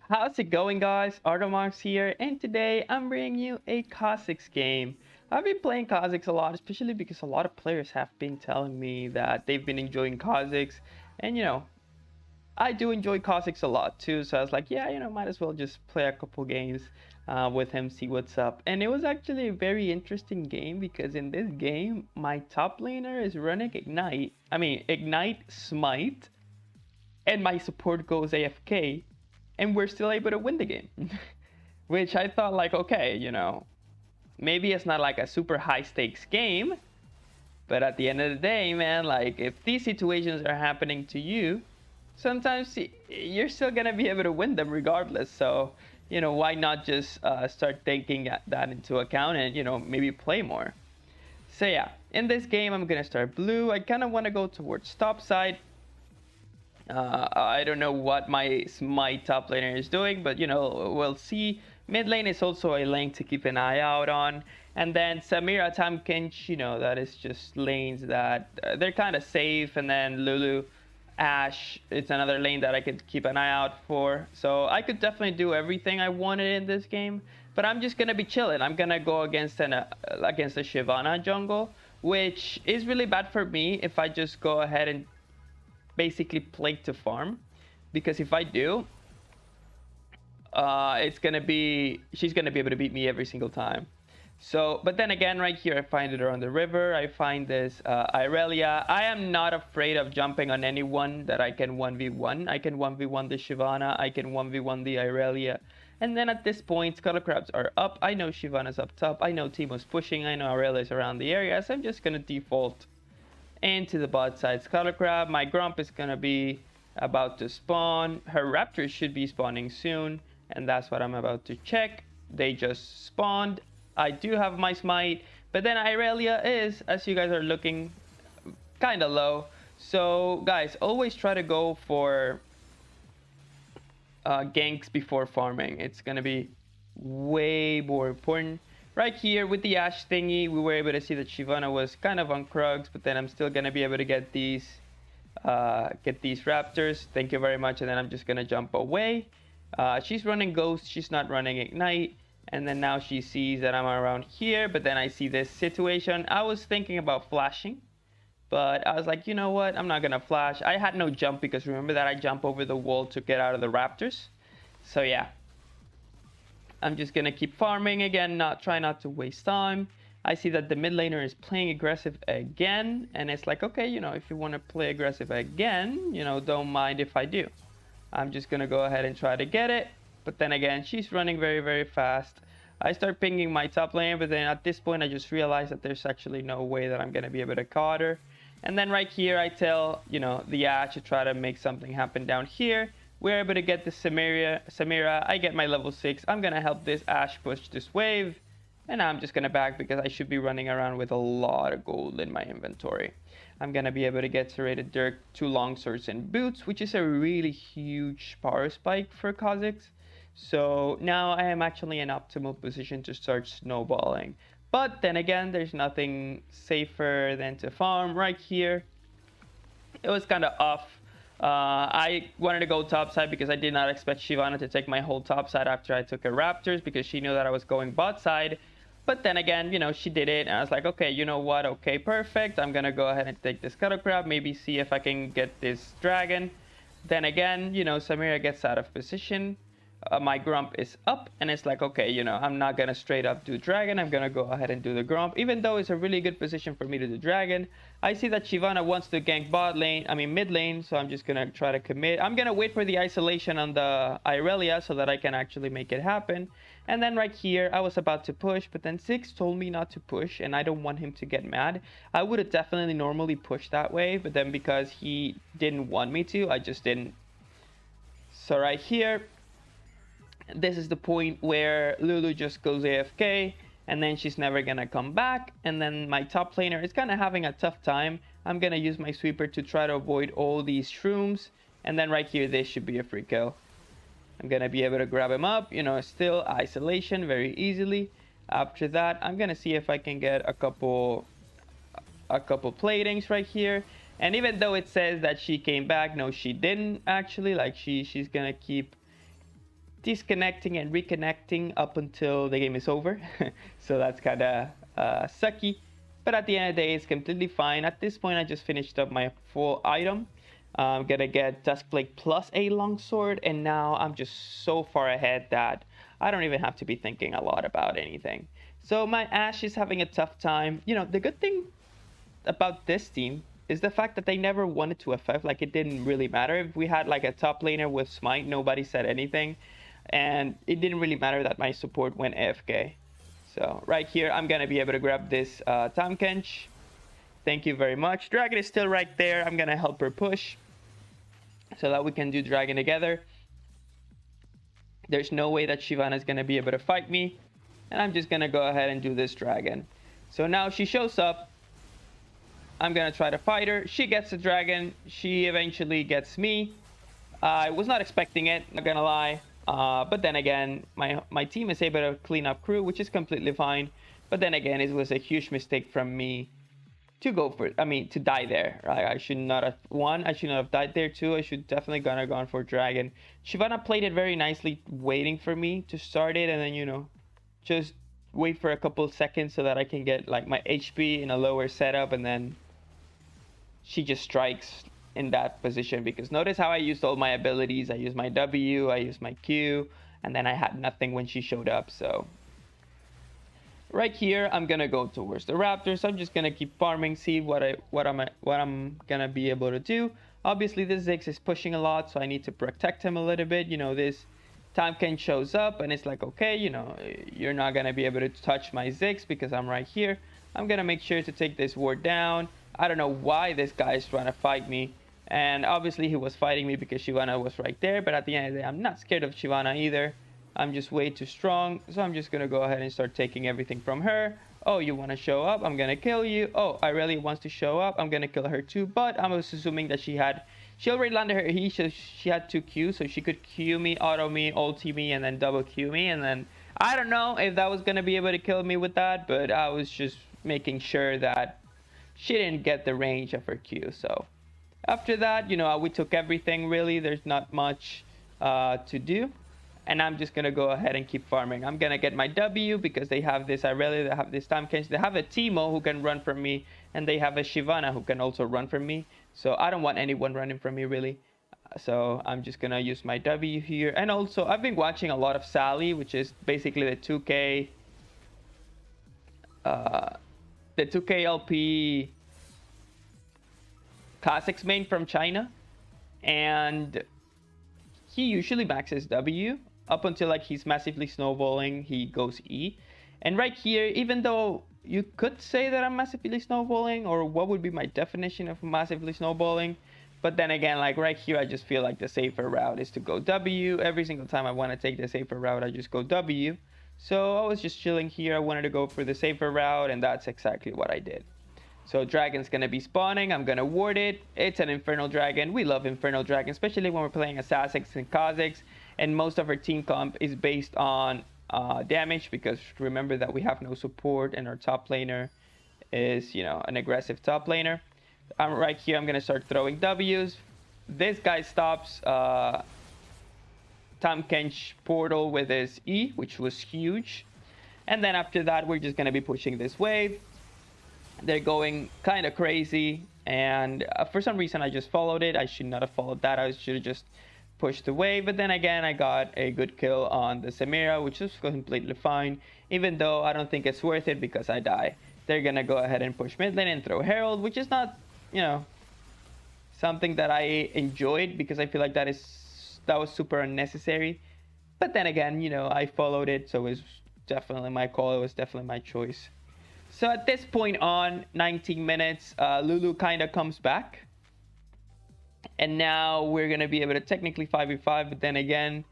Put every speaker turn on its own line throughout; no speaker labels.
How's it going, guys? Arto here, and today I'm bringing you a khazix game. I've been playing khazix a lot, especially because a lot of players have been telling me that they've been enjoying khazix, and I do enjoy khazix a lot too. So I was like, yeah, might as well just play a couple games with him, see what's up. And it was actually a very interesting game because in this game, my top laner is running ignite. I mean, ignite smite, and my support goes AFK, and we're still able to win the game. Which I thought, like, okay, maybe it's not like a super high stakes game, but at the end of the day, man, like, if these situations are happening to you, sometimes you're still gonna be able to win them regardless. So, why not just start taking that into account and, maybe play more. So yeah, in this game, I'm gonna start blue. I kind of want to go towards top side. I don't know what my top laner is doing, but we'll see. Mid lane is also a lane to keep an eye out on, and then Samira, Tamkinch, that is just lanes that they're kind of safe. And then Lulu, Ash, it's another lane that I could keep an eye out for. So I could definitely do everything I wanted in this game, but I'm just gonna be chilling. I'm gonna go against against a Shyvana jungle, which is really bad for me if I just go ahead and basically play to farm, because if I do, she's gonna be able to beat me every single time. So, but then again, right here, I find it around the river. I find this Irelia. I am not afraid of jumping on anyone that I can 1v1. I can 1v1 the Shyvana. I can 1v1 the Irelia. And then at this point, Scuttle Crabs are up. I know Shyvana's up top. I know Teemo's pushing. I know Irelia's around the area. So I'm just gonna default into the bot side Scuttle Crab. My Grump is gonna be about to spawn. Her Raptors should be spawning soon, and that's what I'm about to check. They just spawned. I do have my smite, but then Irelia is, as you guys are looking, kind of low. So guys, always try to go for ganks before farming. It's gonna be way more important. Right here with the Ash thingy, we were able to see that Shyvana was kind of on Krugs, but then I'm still gonna be able to get these Raptors. Thank you very much. And then I'm just gonna jump away. She's running Ghost, she's not running Ignite. And then now she sees that I'm around here, but then I see this situation. I was thinking about flashing, but I was like, you know what? I'm not gonna flash. I had no jump because remember that I jump over the wall to get out of the Raptors. So yeah, I'm just gonna keep farming again, try not to waste time. I see that the mid laner is playing aggressive again, and it's like, okay, if you want to play aggressive again, don't mind if I do. I'm just gonna go ahead and try to get it, but then again, she's running very, very fast. I start pinging my top lane, but then at this point, I just realized that there's actually no way that I'm gonna be able to caught her. And then right here, I tell, the Ash to try to make something happen down here. We're able to get the Samira. I get my level 6. I'm going to help this Ash push this wave. And I'm just going to back because I should be running around with a lot of gold in my inventory. I'm going to be able to get Serrated Dirk, 2 longswords and boots, which is a really huge power spike for khazix. So now I am actually in optimal position to start snowballing. But then again, there's nothing safer than to farm right here. It was kind of off. I wanted to go top side because I did not expect Shyvana to take my whole top side after I took a Raptors, because she knew that I was going bot side. But then again, she did it, and I was like, okay, you know what? Okay, perfect. I'm gonna go ahead and take this Scuttle Crab, maybe see if I can get this dragon. Then again, Samira gets out of position. My Grump is up, and it's like, okay, I'm not gonna straight up do dragon. I'm gonna go ahead and do the Grump, even though it's a really good position for me to do dragon. I see that Shyvana wants to gank mid lane, so I'm just gonna try to commit. I'm gonna wait for the isolation on the Irelia so that I can actually make it happen. And then right here, I was about to push, but then Six told me not to push, and I don't want him to get mad. I would have definitely normally pushed that way, but then because he didn't want me to, I just didn't. So right here, this is the point where Lulu just goes AFK, and then she's never gonna come back. And then my top laner is kind of having a tough time. I'm gonna use my sweeper to try to avoid all these shrooms. And then right here, this should be a free kill. I'm gonna be able to grab him up, still isolation very easily. After that, I'm gonna see if I can get a couple platings right here. And even though it says that she came back, no, she didn't actually. Like she's gonna keep disconnecting and reconnecting up until the game is over. So that's kind of sucky. But at the end of the day, it's completely fine. At this point, I just finished up my full item. I'm gonna get Duskblade plus a longsword, and now I'm just so far ahead that I don't even have to be thinking a lot about anything. So my Ashe is having a tough time. You know, the good thing about this team is the fact that they never wanted to FF. Like, it didn't really matter. If we had like a top laner with Smite, nobody said anything. And it didn't really matter that my support went AFK. So right here, I'm gonna be able to grab this Tahm Kench. Thank you very much. Dragon is still right there. I'm gonna help her push so that we can do Dragon together. There's no way that Shyvana is gonna be able to fight me. And I'm just gonna go ahead and do this Dragon. So now she shows up. I'm gonna try to fight her. She gets the Dragon. She eventually gets me. I was not expecting it, not gonna lie. But then again, my team is able to clean up crew, which is completely fine. But then again, it was a huge mistake from me to go for it. I mean, to die there, right? I should not have won. I should not have died there too. I should definitely gone for Dragon. Shyvana played it very nicely, waiting for me to start it, and then, you know, just wait for a couple seconds so that I can get like my HP in a lower setup, and then she just strikes in that position. Because notice how I used all my abilities. I used my W, I used my Q, and then I had nothing when she showed up. So right here, I'm gonna go towards the Raptors. I'm just gonna keep farming, see what I'm gonna be able to do. Obviously, this Ziggs is pushing a lot, so I need to protect him a little bit. You know, this Tahm Kench shows up, and it's like, okay, you know, you're not gonna be able to touch my Ziggs because I'm right here. I'm gonna make sure to take this ward down. I don't know why this guy is trying to fight me. And obviously he was fighting me because Shyvana was right there. But at the end of the day, I'm not scared of Shyvana either. I'm just way too strong. So I'm just going to go ahead and start taking everything from her. Oh, you want to show up? I'm going to kill you. Oh, Irelia wants to show up. I'm going to kill her too. But I was assuming that she already landed her E. So she had 2 Qs. So she could Q me, auto me, ulti me, and then double Q me. And then I don't know if that was going to be able to kill me with that. But I was just making sure that she didn't get the range of her Q. So after that, you know, we took everything really. There's not much to do. And I'm just going to go ahead and keep farming. I'm going to get my W because they have this Irelia, they have this Tahm Kench. They have a Teemo who can run from me. And they have a Shyvana who can also run from me. So I don't want anyone running from me really. So I'm just going to use my W here. And also, I've been watching a lot of Sally, which is basically the 2K... the 2K LP khazix main from China, and he usually maxes W up until like he's massively snowballing, he goes E. And right here, even though you could say that I'm massively snowballing, or what would be my definition of massively snowballing, but then again, like right here, I just feel like the safer route is to go W. Every single time I want to take the safer route, I just go W. So I was just chilling here. I wanted to go for the safer route, and that's exactly what I did. So Dragon's going to be spawning. I'm going to ward it. It's an Infernal Dragon. We love Infernal Dragon, especially when we're playing Assassins and khazix. And most of our team comp is based on damage, because remember that we have no support, and our top laner is, you know, an aggressive top laner. I'm right here. I'm going to start throwing Ws. This guy stops Tahm Kench portal with his E, which was huge. And then after that, we're just going to be pushing this wave. They're going kind of crazy, and for some reason I just followed it. I should not have followed that. I should have just pushed the wave. But then again, I got a good kill on the Samira, which is completely fine, even though I don't think it's worth it because I die. They're going to go ahead and push mid lane and throw Herald, which is not, you know, something that I enjoyed, because I feel like that was super unnecessary. But then again, you know, I followed it, so it was definitely my call. It was definitely my choice. So at this point on 19 minutes, Lulu kind of comes back. And now we're going to be able to technically 5v5, but then again,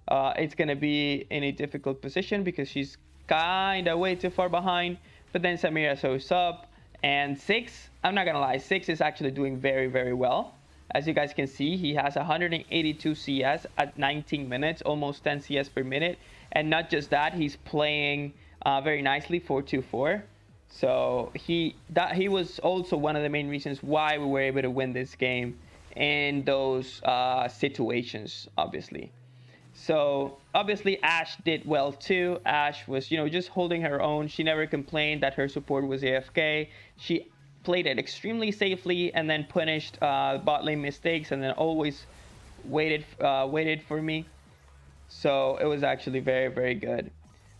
it's going to be in a difficult position because she's kind of way too far behind. But then Samira shows up, and Six, I'm not going to lie, Six is actually doing very, very well. As you guys can see, he has 182 CS at 19 minutes, almost 10 CS per minute. And not just that, he's playing very nicely, 4-2-4. So he was also one of the main reasons why we were able to win this game in those situations, obviously. So obviously Ashe did well too. Ashe was, you know, just holding her own. She never complained that her support was AFK. She played it extremely safely and then punished bot lane mistakes and then always waited for me. So it was actually very, very good.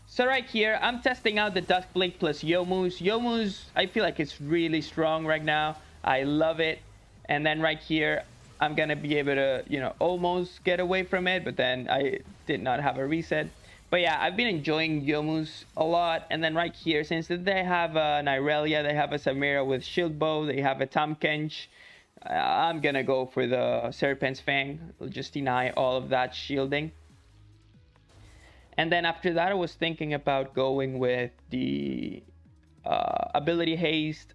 So right here, I'm testing out the Duskblade plus Youmuu's. Youmuu's, I feel like it's really strong right now. I love it. And then right here, I'm going to be able to, you know, almost get away from it. But then I did not have a reset. But yeah, I've been enjoying Youmuu's a lot. And then right here, since they have an Irelia, they have a Samira with Shield Bow, they have a Tahm Kench. I'm going to go for the Serpent's Fang. Just deny all of that shielding. And then after that, I was thinking about going with the ability haste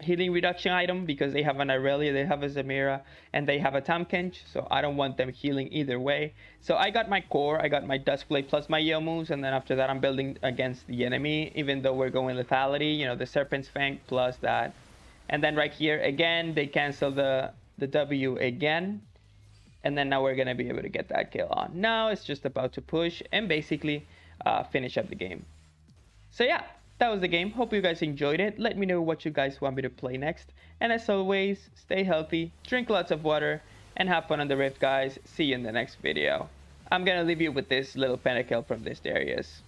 healing reduction item because they have an Irelia, they have a Zamira, and they have a Tahm Kench, so I don't want them healing either way. So I got my core, I got my Duskblade plus my Youmuu's, and then after that I'm building against the enemy, even though we're going lethality, you know, the Serpent's Fang plus that. And then right here, again, they cancel the W again. And then now we're going to be able to get that kill on. Now it's just about to push and basically finish up the game. So yeah, that was the game. Hope you guys enjoyed it. Let me know what you guys want me to play next. And as always, stay healthy, drink lots of water, and have fun on the Rift, guys. See you in the next video. I'm going to leave you with this little pentakill from this Darius.